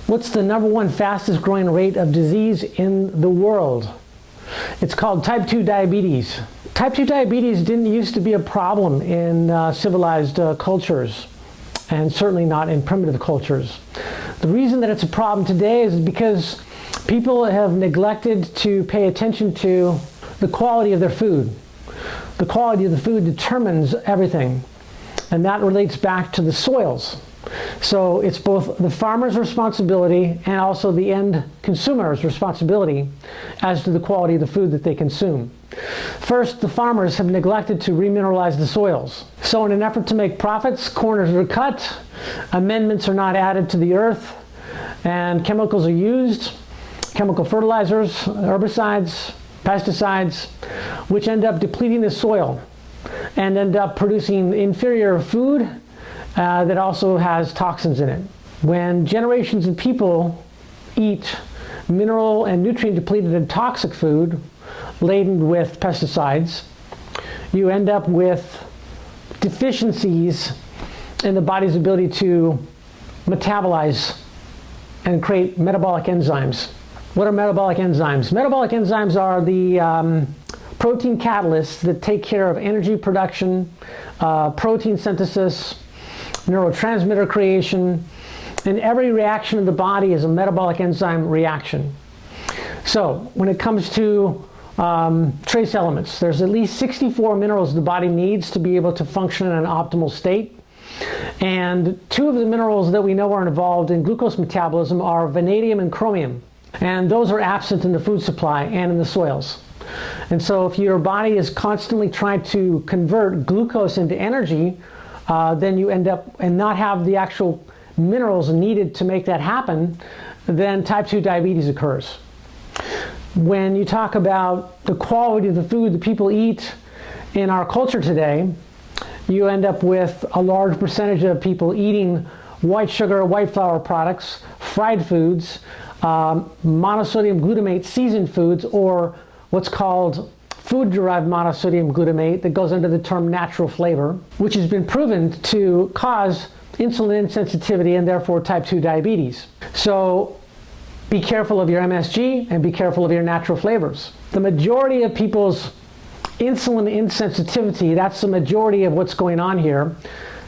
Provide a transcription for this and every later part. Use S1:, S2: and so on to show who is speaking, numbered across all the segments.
S1: What's the #1 fastest growing rate of disease in the world? It's called type 2 diabetes. Type 2 diabetes didn't used to be a problem in civilized cultures, and certainly not in primitive cultures. The reason that it's a problem today is because people have neglected to pay attention to the quality of their food. The quality of the food determines everything, and that relates back to the soils. So it's both the farmer's responsibility and also the end consumer's responsibility as to the quality of the food that they consume. First, the farmers have neglected to remineralize the soils. So in an effort to make profits, corners are cut, amendments are not added to the earth, and chemicals are used, chemical fertilizers, herbicides, pesticides, which end up depleting the soil and end up producing inferior food that also has toxins in it. When generations of people eat mineral and nutrient depleted and toxic food laden with pesticides, you end up with deficiencies in the body's ability to metabolize and create metabolic enzymes. What are metabolic enzymes? Metabolic enzymes are the protein catalysts that take care of energy production, protein synthesis, neurotransmitter creation, and every reaction of the body is a metabolic enzyme reaction. So when it comes to trace elements, there's at least 64 minerals the body needs to be able to function in an optimal state. And two of the minerals that we know are involved in glucose metabolism are vanadium and chromium. And those are absent in the food supply and in the soils. And so if your body is constantly trying to convert glucose into energy, then you end up and not have the actual minerals needed to make that happen, then type 2 diabetes occurs. When you talk about the quality of the food that people eat in our culture today, you end up with a large percentage of people eating white sugar, white flour products, fried foods, monosodium glutamate seasoned foods, or what's called food-derived monosodium glutamate that goes under the term natural flavor, which has been proven to cause insulin insensitivity and therefore type 2 diabetes. So be careful of your MSG and be careful of your natural flavors. The majority of people's insulin insensitivity, that's the majority of what's going on here.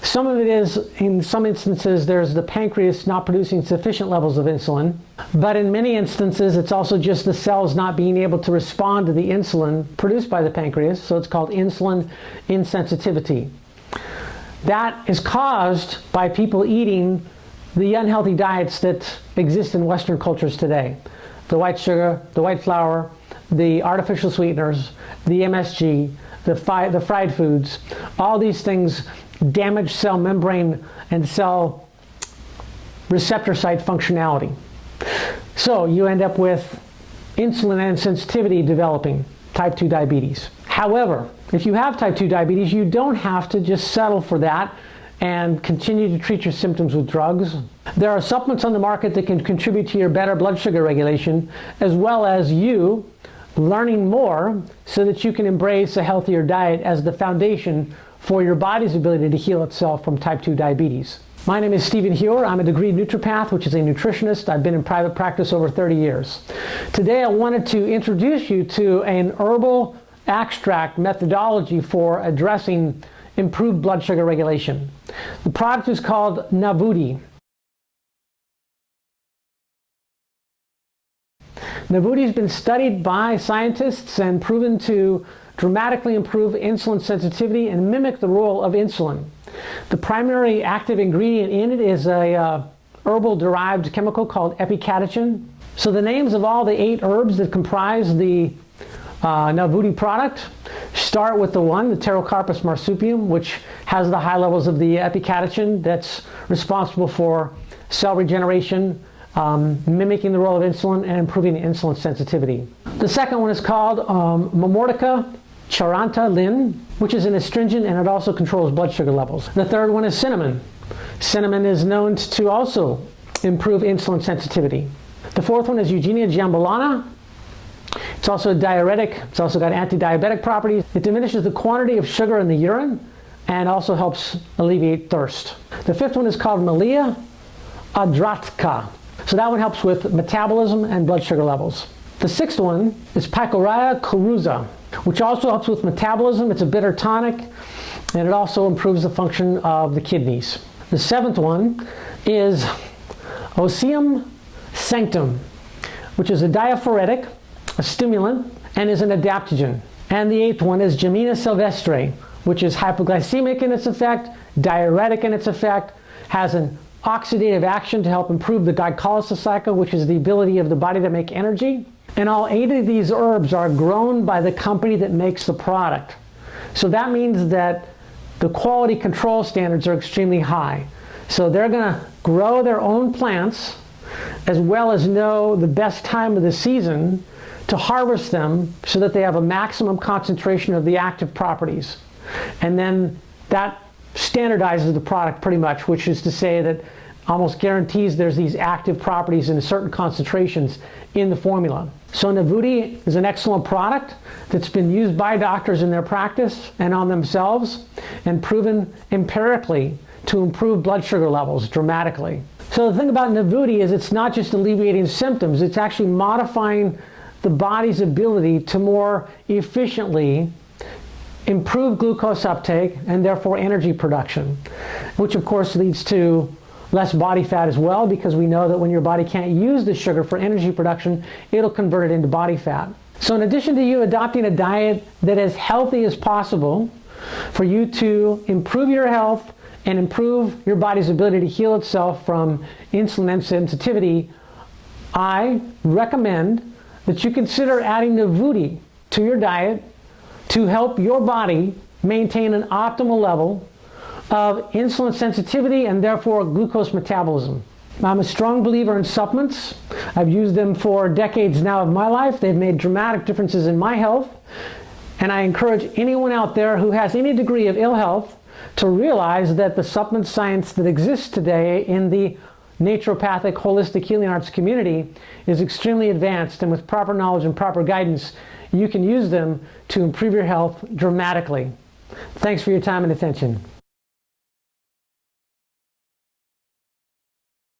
S1: Some of it is, in some instances, there's the pancreas not producing sufficient levels of insulin. But in many instances, it's also just the cells not being able to respond to the insulin produced by the pancreas. So it's called insulin insensitivity. That is caused by people eating the unhealthy diets that exist in Western cultures today. The white sugar, the white flour, the artificial sweeteners, the MSG, the fried foods, all these things damage cell membrane and cell receptor site functionality. So you end up with insulin insensitivity developing, type 2 diabetes. However, if you have type 2 diabetes, you don't have to just settle for that and continue to treat your symptoms with drugs. There are supplements on the market that can contribute to your better blood sugar regulation, as well as you learning more so that you can embrace a healthier diet as the foundation for your body's ability to heal itself from type 2 diabetes. My name is Stephen Hewer. I'm a degreed naturopath, which is a nutritionist. I've been in private practice over 30 years. Today I wanted to introduce you to an herbal extract methodology for addressing improved blood sugar regulation. The product is called Naavudi. Naavudi has been studied by scientists and proven to dramatically improve insulin sensitivity and mimic the role of insulin. The primary active ingredient in it is a herbal-derived chemical called epicatechin. So the names of all the 8 herbs that comprise the Naavudi product start with the Pterocarpus marsupium, which has the high levels of the epicatechin that's responsible for cell regeneration, mimicking the role of insulin and improving insulin sensitivity. The second one is called Momordica charanta lin, which is an astringent and it also controls blood sugar levels. The third one is cinnamon. Cinnamon is known to also improve insulin sensitivity. The fourth one is Eugenia jambolana. It's also a diuretic. It's also got anti-diabetic properties. It diminishes the quantity of sugar in the urine and also helps alleviate thirst. The fifth one is called Melia adratka. So that one helps with metabolism and blood sugar levels. The sixth one is Picorrhea cruza, which also helps with metabolism. It's a bitter tonic, and it also improves the function of the kidneys. The seventh one is Oseum sanctum, which is a diaphoretic, a stimulant, and is an adaptogen. And the eighth one is Gemina sylvestre, which is hypoglycemic in its effect, diuretic in its effect, has an oxidative action to help improve the glycolysis cycle, which is the ability of the body to make energy. And all 8 of these herbs are grown by the company that makes the product. So that means that the quality control standards are extremely high. So they're going to grow their own plants as well as know the best time of the season to harvest them so that they have a maximum concentration of the active properties. And then that standardizes the product pretty much, which is to say that almost guarantees there's these active properties in certain concentrations in the formula. So Naavudi is an excellent product that's been used by doctors in their practice and on themselves and proven empirically to improve blood sugar levels dramatically. So the thing about Naavudi is it's not just alleviating symptoms, it's actually modifying the body's ability to more efficiently improve glucose uptake and therefore energy production, which of course leads to less body fat as well, because we know that when your body can't use the sugar for energy production, it'll convert it into body fat. So in addition to you adopting a diet that is healthy as possible for you to improve your health and improve your body's ability to heal itself from insulin sensitivity, I recommend that you consider adding Naavudi to your diet to help your body maintain an optimal level of insulin sensitivity and therefore glucose metabolism. I'm a strong believer in supplements. I've used them for decades now of my life. They've made dramatic differences in my health. And I encourage anyone out there who has any degree of ill health to realize that the supplement science that exists today in the naturopathic holistic healing arts community is extremely advanced, and with proper knowledge and proper guidance, you can use them to improve your health dramatically. Thanks for your time and attention.